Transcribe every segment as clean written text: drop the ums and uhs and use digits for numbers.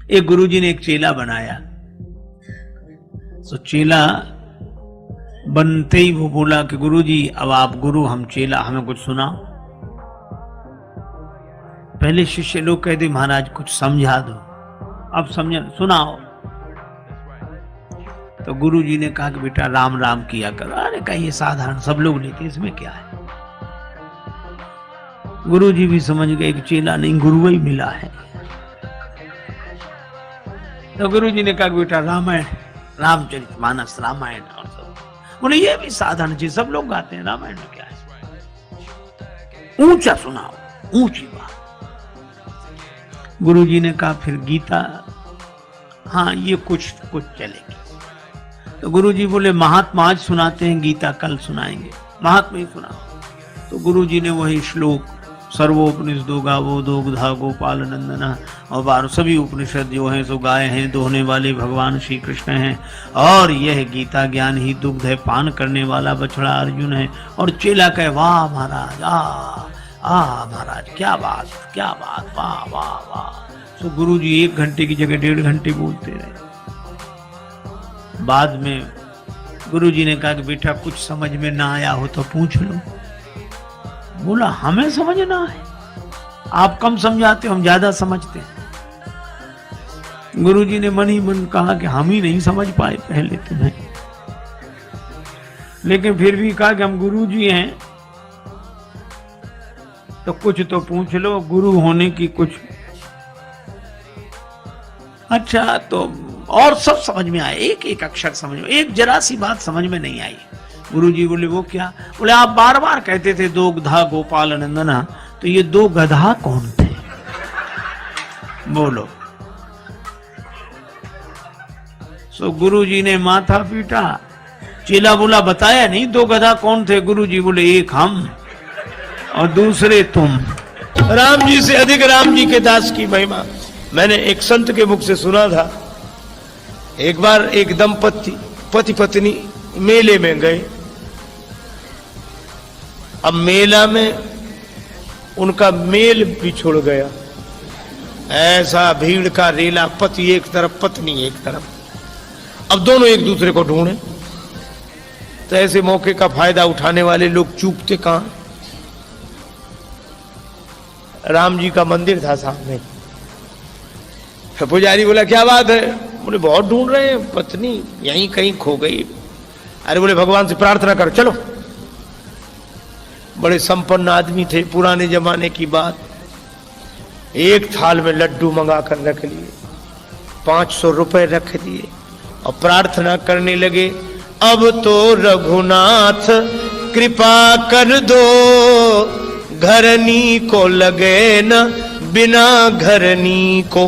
एक गुरुजी ने एक चेला बनाया, तो चेला बनते ही वो बोला कि गुरुजी अब आप गुरु हम चेला, हमें कुछ सुनाओ। पहले शिष्य लोग कहते महाराज कुछ समझा दो, अब समझ सुनाओ। तो गुरुजी ने कहा कि बेटा राम राम किया करो। अरे कहिए साधारण सब लोग लेते, इसमें क्या है। गुरुजी भी समझ गए कि चेला नहीं गुरु ही मिला है। तो गुरुजी ने कहा बेटा रामायण, रामचरितमानस रामायण और सब, बोले ये भी साधारण चीज सब लोग गाते हैं, रामायण में क्या है, ऊंचा सुनाओ, ऊंची बात। गुरुजी ने कहा फिर गीता, हाँ ये कुछ चलेगी। तो गुरुजी बोले महात्मा आज सुनाते हैं, गीता कल सुनाएंगे, महात्मा ही सुनाओ। तो गुरुजी ने वही श्लोक सर्वोपनिषदो गावो दोग्धा गोपाल नंदना और 12 सभी उपनिषद जो हैं सो गाय हैं, दोहने वाले भगवान श्री कृष्ण हैं, और यह गीता ज्ञान ही दुग्ध है, पान करने वाला बछड़ा अर्जुन है। और चेला कहे वाह महाराज, महाराज क्या बात, वाह वाह वाह। तो गुरुजी 1 घंटे की जगह 1.5 घंटे बोलते रहे। बाद में गुरुजी ने कहा कि बेटा कुछ समझ में ना आया हो तो पूछ लो। बोला हमें समझना है, आप कम समझाते हो, हम ज्यादा समझते हैं। गुरुजी ने मन ही मन कहा कि हम ही नहीं समझ पाए पहले तुम्हें, लेकिन फिर भी कहा कि हम गुरुजी हैं तो कुछ तो पूछ लो, गुरु होने की कुछ। अच्छा तो और सब समझ में आए, एक एक अक्षर समझ में, एक जरा सी बात समझ में नहीं आई। गुरुजी बोले वो क्या? बोले आप बार बार कहते थे दो गधा गोपाल नंदना, तो ये 2 गधा कौन थे? बोलो। सो गुरुजी ने माथा पीटा। चेला बोला बताया नहीं 2 गधा कौन थे? गुरुजी बोले एक हम और दूसरे तुम। राम जी से अधिक राम जी के दास की महिमा मैंने एक संत के मुख से सुना था। एक बार एक दंपति पति पत्नी मेले में गए। अब मेला में उनका मेल बिछुड़ गया, ऐसा भीड़ का रेला, पति एक तरफ पत्नी एक तरफ। अब दोनों एक दूसरे को ढूंढे, तो ऐसे मौके का फायदा उठाने वाले लोग चूकते कहां। राम जी का मंदिर था सामने। पुजारी बोला क्या बात है? बोले बहुत ढूंढ रहे हैं, पत्नी यहीं कहीं खो गई। अरे बोले भगवान से प्रार्थना करो, चलो। बड़े संपन्न आदमी थे, पुराने जमाने की बात। एक थाल में लड्डू मंगा कर रख लिए, 500 रुपए रख दिए और प्रार्थना करने लगे, अब तो रघुनाथ कृपा कर दो, घरनी को लगे न बिना घरनी को।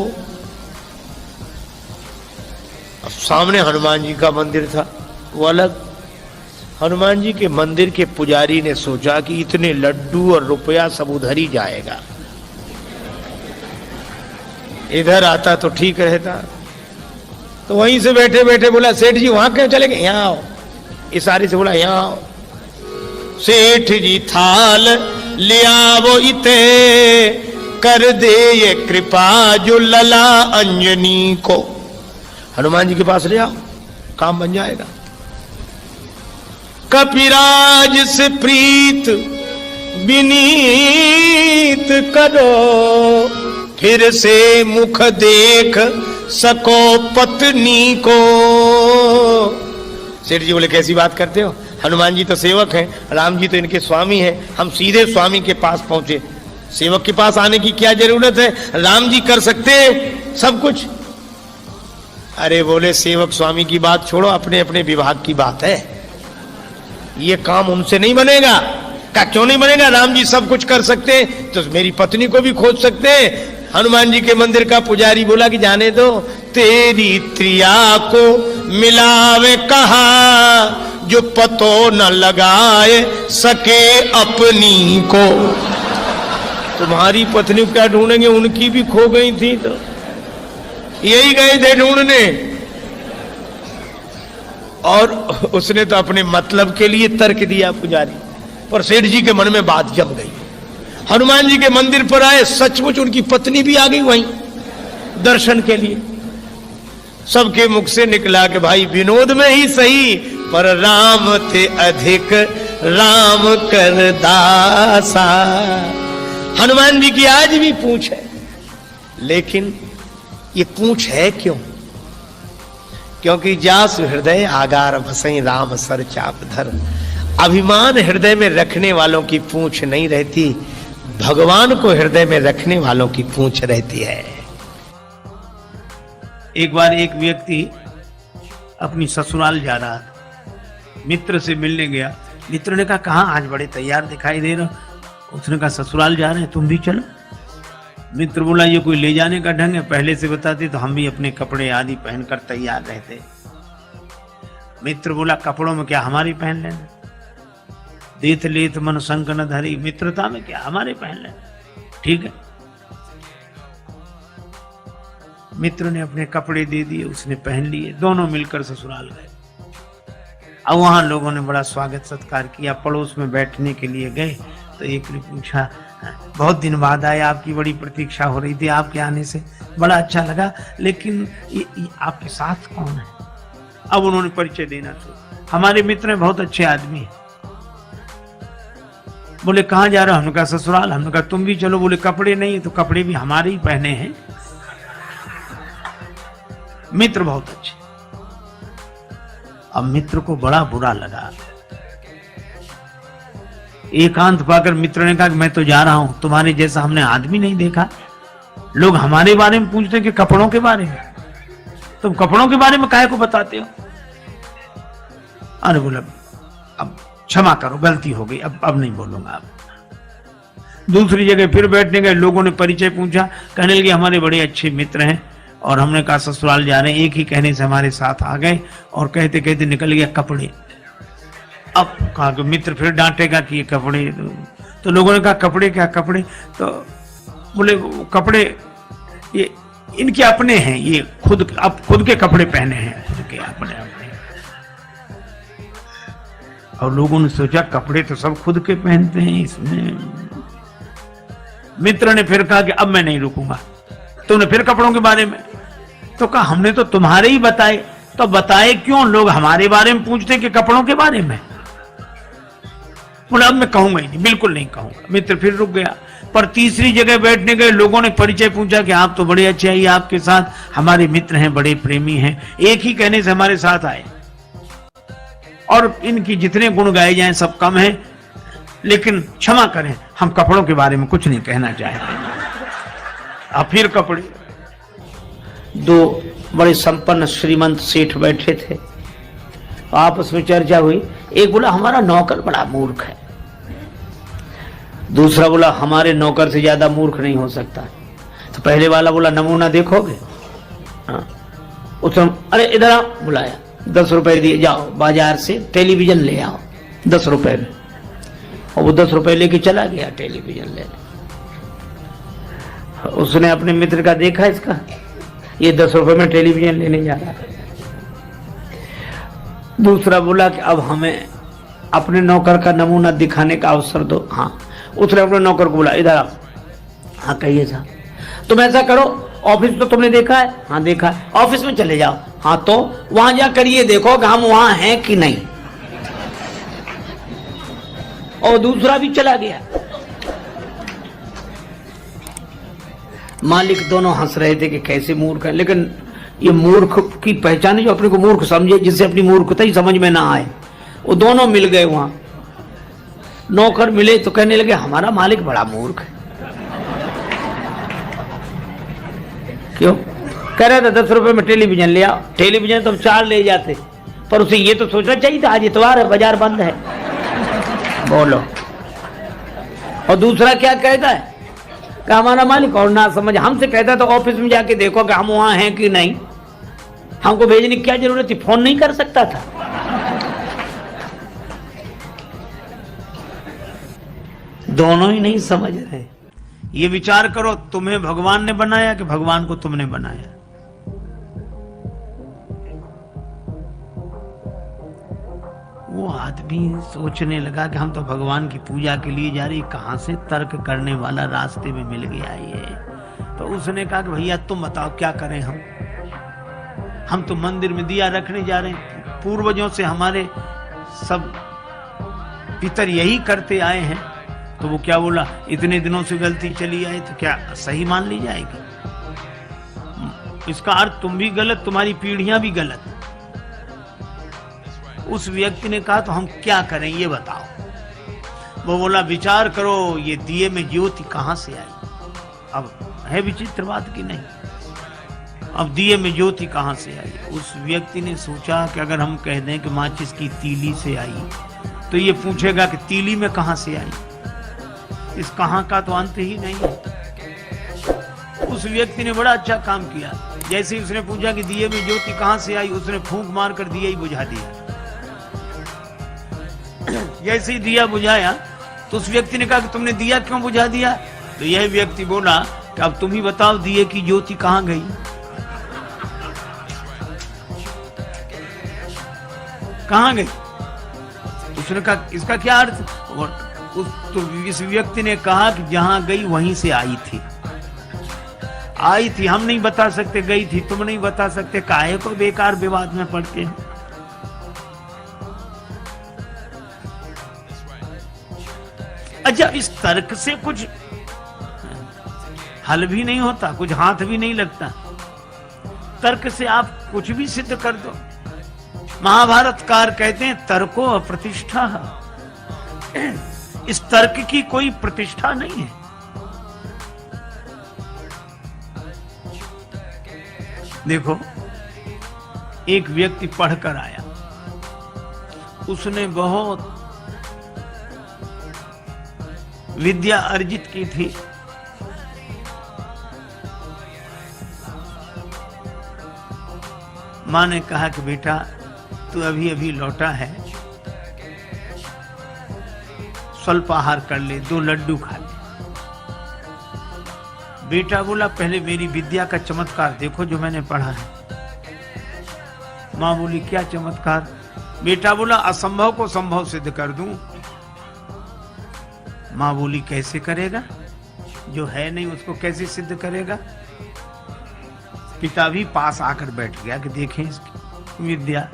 अब सामने हनुमान जी का मंदिर था, वो अलग। हनुमान जी के मंदिर के पुजारी ने सोचा कि इतने लड्डू और रुपया सब उधर ही जाएगा, इधर आता तो ठीक रहता। तो वहीं से बैठे बैठे बोला सेठ जी वहां क्यों चले गए? यहाँ आओ। इशारे से बोला यहाँ आओ। सेठ जी थाल ले आओ इते, कर दे ये कृपा जो लला अंजनी को। हनुमान जी के पास ले आओ, काम बन जाएगा। कपिराज से प्रीत विनीत करो, फिर से मुख देख सको पत्नी को। सेठ जी बोले कैसी बात करते हो? हनुमान जी तो सेवक हैं, राम जी तो इनके स्वामी हैं, हम सीधे स्वामी के पास पहुंचे। सेवक के पास आने की क्या जरूरत है? राम जी कर सकते सब कुछ। अरे बोले सेवक स्वामी की बात छोड़ो, अपने अपने विभाग की बात है, ये काम उनसे नहीं बनेगा। क्या क्यों नहीं बनेगा? राम जी सब कुछ कर सकते तो मेरी पत्नी को भी खोज सकते। हनुमान जी के मंदिर का पुजारी बोला कि जाने दो, तेरी त्रिया को मिलावे कहा, जो पतो न लगाए सके अपनी को। तुम्हारी पत्नी क्या ढूंढेंगे? उनकी भी खो गई थी, तो यही गए थे ढूंढने। और उसने तो अपने मतलब के लिए तर्क दिया पुजारी, पर सेठ जी के मन में बात जम गई। हनुमान जी के मंदिर पर आए, सचमुच उनकी पत्नी भी आ गई वहीं। दर्शन के लिए। सबके मुख से निकला कि भाई विनोद में ही सही, पर राम थे अधिक राम कर दासा। हनुमान जी की आज भी पूंछ है, लेकिन ये पूंछ है क्यों? क्योंकि जासु हृदय आगार भसई राम सर चाप धर। अभिमान हृदय में रखने वालों की पूंछ नहीं रहती, भगवान को हृदय में रखने वालों की पूंछ रहती है। एक बार एक व्यक्ति अपनी ससुराल जा रहा था, मित्र से मिलने गया। मित्र ने कहा कहाँ आज बड़े तैयार दिखाई दे रहे? उसने कहा ससुराल जा रहे हैं, तुम भी चलो। मित्र बोला ये कोई ले जाने का ढंग है, पहले से बताते तो हम भी अपने कपड़े आदि पहनकर तैयार रहते। मित्र बोला कपड़ों में क्या हमारी पहन लेना, देत लेत मन संक न धरी, मित्रता में क्या हमारे पहन लेना, ठीक है। मित्र ने अपने कपड़े दे दिए, उसने पहन लिए, दोनों मिलकर ससुराल गए। अब वहां लोगों ने बड़ा स्वागत सत्कार किया। पड़ोस में बैठने के लिए गए तो एक ने पूछा बहुत दिन बाद आए, आपकी बड़ी प्रतीक्षा हो रही थी, आपके आने से बड़ा अच्छा लगा, लेकिन ये आपके साथ कौन है? अब उन्होंने परिचय देना शुरू। हमारे मित्र हैं, बहुत अच्छे आदमी हैं। बोले कहाँ जा रहे हो? हमने कहा ससुराल। हमने कहा तुम भी चलो। बोले कपड़े नहीं है, तो कपड़े भी हमारे ही पहने हैं। मित्र बहुत अच्छे। अब मित्र को बड़ा बुरा लगा। एकांत पाकर मित्र ने कहा कि मैं तो जा रहा हूं, तुम्हारे जैसा हमने आदमी नहीं देखा। लोग हमारे बारे में पूछते कि कपड़ों के बारे में, तुम कपड़ों के बारे में काहे को बताते हो? अरे बोला अब क्षमा करो, गलती हो गई, अब नहीं बोलूंगा। अब दूसरी जगह फिर बैठने गए, लोगों ने परिचय पूछा, कहने लगे हमारे बड़े अच्छे मित्र हैं और हमने कहा ससुराल जा रहे हैं। एक ही कहने से हमारे साथ आ गए और कहते कहते निकल गया कपड़े। अब कहा कि मित्र फिर डांटेगा कि ये कपड़े, तो लोगों ने कहा कपड़े क्या कपड़े? तो बोले कपड़े ये इनके अपने हैं, ये खुद के कपड़े पहने हैं, खुद के अपने। और लोगों ने सोचा कपड़े तो सब खुद के पहनते हैं इसमें। मित्र ने फिर कहा कि अब मैं नहीं रुकूंगा। तुमने फिर कपड़ों के बारे में? तो कहा हमने तो तुम्हारे ही बताए। तो बताए क्यों? लोग हमारे बारे में पूछते कि कपड़ों के बारे में। बोला अब मैं कहूंगा ही नहीं, बिल्कुल नहीं कहूंगा। मित्र फिर रुक गया। पर तीसरी जगह बैठने गए, लोगों ने परिचय पूछा कि आप तो बड़े अच्छे हैं, आपके साथ हमारे मित्र हैं, बड़े प्रेमी हैं, एक ही कहने से हमारे साथ आए और इनकी जितने गुण गाए जाएं सब कम हैं, लेकिन क्षमा करें हम कपड़ों के बारे में कुछ नहीं कहना चाहते। अब फिर कपड़े। दो बड़े संपन्न श्रीमंत सेठ बैठे थे, आपस में चर्चा हुई। एक बोला हमारा नौकर बड़ा मूर्ख है, दूसरा बोला हमारे नौकर से ज्यादा मूर्ख नहीं हो सकता। तो पहले वाला बोला नमूना देखोगे? हाँ। उसने अरे इधर आओ, बुलाया, 10 रुपए दिए, जाओ बाजार से टेलीविजन ले आओ 10 रुपए में। और वो 10 रुपए लेके चला गया टेलीविजन लेने। उसने अपने मित्र का देखा, इसका ये 10 रुपए में टेलीविजन लेने जा रहा है। दूसरा बोला कि अब हमें अपने नौकर का नमूना दिखाने का अवसर दो। हाँ। उसने अपने नौकर को बोला इधर आओ। हाँ कहिए साहब। तुम ऐसा करो, ऑफिस तो तुमने देखा है? हाँ देखा है। ऑफिस में चले जाओ। हाँ तो वहां जाकर ये देखो कि हम वहां हैं कि नहीं। और दूसरा भी चला गया। मालिक दोनों हंस रहे थे कि कैसे मूर्ख है, लेकिन ये मूर्ख की पहचान जो अपने को मूर्ख समझे, जिससे अपनी मूर्खता ही समझ में ना आए। वो दोनों मिल गए वहां। नौकर मिले तो कहने लगे हमारा मालिक बड़ा मूर्ख है। क्यों? कह रहा था 10 रुपए में टेलीविजन ले आओ। टेलीविजन तो 4 ले जाते, पर उसे ये तो सोचना चाहिए था आज इतवार है, बाजार बंद है। बोलो। और दूसरा क्या कहता है कि हमारा मालिक और ना समझ हमसे कहता तो ऑफिस में जाके देखो कि हम वहां हैं कि नहीं। हमको भेजने की क्या जरूरत थी? फोन नहीं कर सकता था? दोनों ही नहीं समझ रहे। ये विचार करो, तुम्हें भगवान ने बनाया कि भगवान को तुमने बनाया? वो आदमी सोचने लगा कि हम तो भगवान की पूजा के लिए जा रही, कहां से तर्क करने वाला रास्ते में मिल गया ये। तो उसने कहा कि भैया तुम बताओ क्या करें हम तो मंदिर में दिया रखने जा रहे हैं, पूर्वजों से हमारे सब पितर यही करते आए हैं। तो वो क्या बोला, इतने दिनों से गलती चली आई तो क्या सही मान ली जाएगी? इसका अर्थ तुम भी गलत, तुम्हारी पीढ़ियां भी गलत। उस व्यक्ति ने कहा तो हम क्या करें ये बताओ। वो बोला विचार करो, ये दिए में ज्योति कहां से आई? अब है विचित्र बात की नहीं, अब दिए में ज्योति कहां से आई? उस व्यक्ति ने सोचा कि अगर हम कह दें कि माचिस की तीली से आई तो ये पूछेगा कि तीली में कहां से आई। इस कहां का तो अंत ही नहीं है। उस व्यक्ति ने बड़ा अच्छा काम किया। जैसे ही उसने पूछा कि दिए में ज्योति कहां से आई, उसने फूंक मार कर दिया ही बुझा दिया। जैसे ही दिया बुझाया तो उस व्यक्ति ने कहा कि तुमने दिया क्यों बुझा दिया? तो यह व्यक्ति बोला कि अब तुम ही बताओ दिए की ज्योति कहां गई? कहां गई? उसने कहा इसका क्या अर्थ? तो इस व्यक्ति ने कहा कि जहां गई वहीं से आई थी। आई थी, हम नहीं बता सकते, गई थी तुम नहीं बता सकते, काहे को बेकार विवाद में पड़ते हैं। अच्छा, इस तर्क से कुछ हल भी नहीं होता, कुछ हाथ भी नहीं लगता। तर्क से आप कुछ भी सिद्ध कर दो। महाभारतकार कहते हैं तर्को अप्रतिष्ठा। इस तर्क की कोई प्रतिष्ठा नहीं है। देखो, एक व्यक्ति पढ़कर आया, उसने बहुत विद्या अर्जित की थी, मां ने कहा कि बेटा तू अभी अभी लौटा है, स्वल्प आहार कर ले, 2 लड्डू खा ले। बेटा बोला पहले मेरी विद्या का चमत्कार देखो जो मैंने पढ़ा है। मां बोली क्या चमत्कार? बेटा बोला असंभव को संभव सिद्ध कर दूं। मां बोली कैसे करेगा? जो है नहीं उसको कैसे सिद्ध करेगा? पिता भी पास आकर बैठ गया कि देखें इसकी विद्या।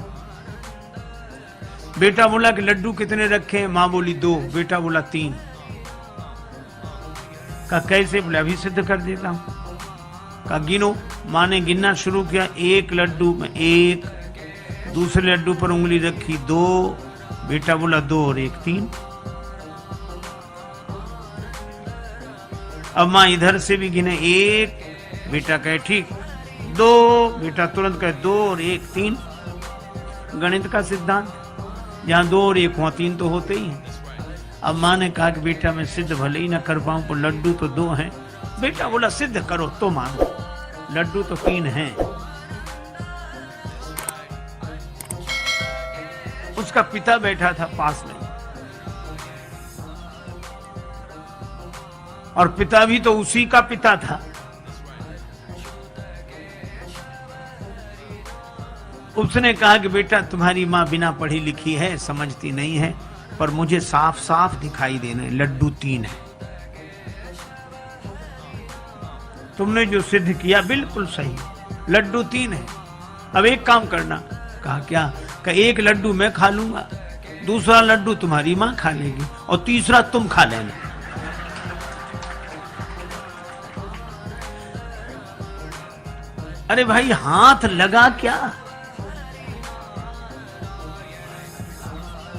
बेटा बोला कि लड्डू कितने रखे हैं? मां बोली 2। बेटा बोला 3। का कैसे? बोले अभी सिद्ध कर देता हूं। का गिनो। मां ने गिनना शुरू किया, 1 लड्डू में 1, दूसरे लड्डू पर उंगली रखी 2। बेटा बोला 2 और 1 3। अब मां इधर से भी गिने 1, बेटा कहे ठीक 2, बेटा तुरंत कहे 2 और 1 3। गणित का सिद्धांत, जहां 2 और 1 हुआ 3 तो होते ही हैं। अब मां ने कहा कि बेटा मैं सिद्ध भले ही ना कर पाऊं पर लड्डू तो 2 हैं। बेटा बोला सिद्ध करो तो मानो, लड्डू तो 3 हैं। उसका पिता बैठा था पास में, और पिता भी तो उसी का पिता था। उसने कहा कि बेटा तुम्हारी मां बिना पढ़ी लिखी है, समझती नहीं है, पर मुझे साफ साफ दिखाई देने लड्डू 3 है। तुमने जो सिद्ध किया बिल्कुल सही, लड्डू 3 है। अब एक काम करना। कहा क्या? कि 1 लड्डू मैं खा लूंगा, दूसरा लड्डू तुम्हारी मां खा लेगी और तीसरा तुम खा लेना। अरे भाई हाथ लगा क्या?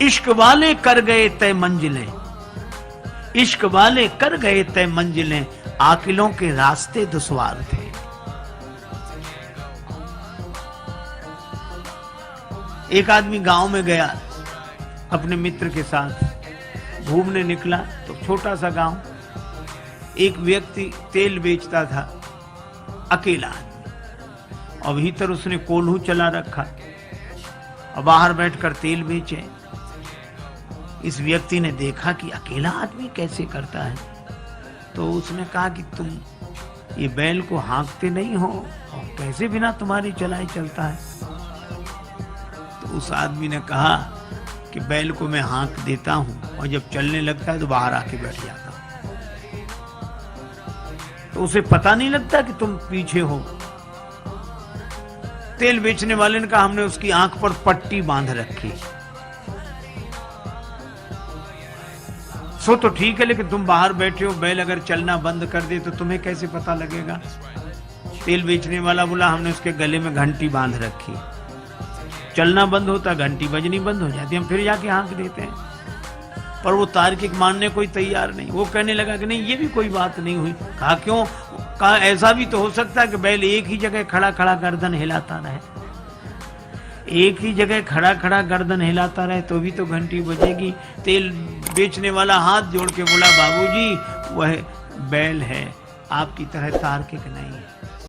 इश्क वाले कर गए तय मंजिलें, इश्क वाले कर गए तय मंजिलें, आकिलों के रास्ते दुश्वार थे। एक आदमी गांव में गया, अपने मित्र के साथ घूमने निकला तो छोटा सा गांव, एक व्यक्ति तेल बेचता था, अकेला आदमी, और भीतर उसने कोल्हू चला रखा और बाहर बैठकर तेल बेचे। इस व्यक्ति ने देखा कि अकेला आदमी कैसे करता है, तो उसने कहा कि तुम ये बैल को हाँकते नहीं हो और कैसे बिना तुम्हारी चलाई चलता है? तो उस आदमी ने कहा कि बैल को मैं हाँक देता हूं और जब चलने लगता है तो बाहर आके बैठ जाता हूं। तो उसे पता नहीं लगता कि तुम पीछे हो। तेल बेचने वाले ने कहा हमने उसकी आंख पर पट्टी बांध रखी। सो तो ठीक है, लेकिन तुम बाहर बैठे हो, बैल अगर चलना बंद कर दे तो तुम्हें कैसे पता लगेगा? तेल बेचने वाला बोला हमने उसके गले में घंटी बांध रखी, चलना बंद होता घंटी बजनी बंद हो जाती, हम फिर जाके हाँक देते हैं। पर वो तार्किक मानने कोई तैयार नहीं। वो कहने लगा कि नहीं ये भी कोई बात नहीं हुई। कहा क्यों? कहा ऐसा भी तो हो सकता है कि बैल एक ही जगह खड़ा खड़ा गर्दन हिलाता रहे, एक ही जगह खड़ा खड़ा गर्दन हिलाता रहे तो भी तो घंटी बजेगी। तेल बेचने वाला हाथ जोड़ के बोला बाबूजी वह बैल है, आपकी तरह तार्किक नहीं है।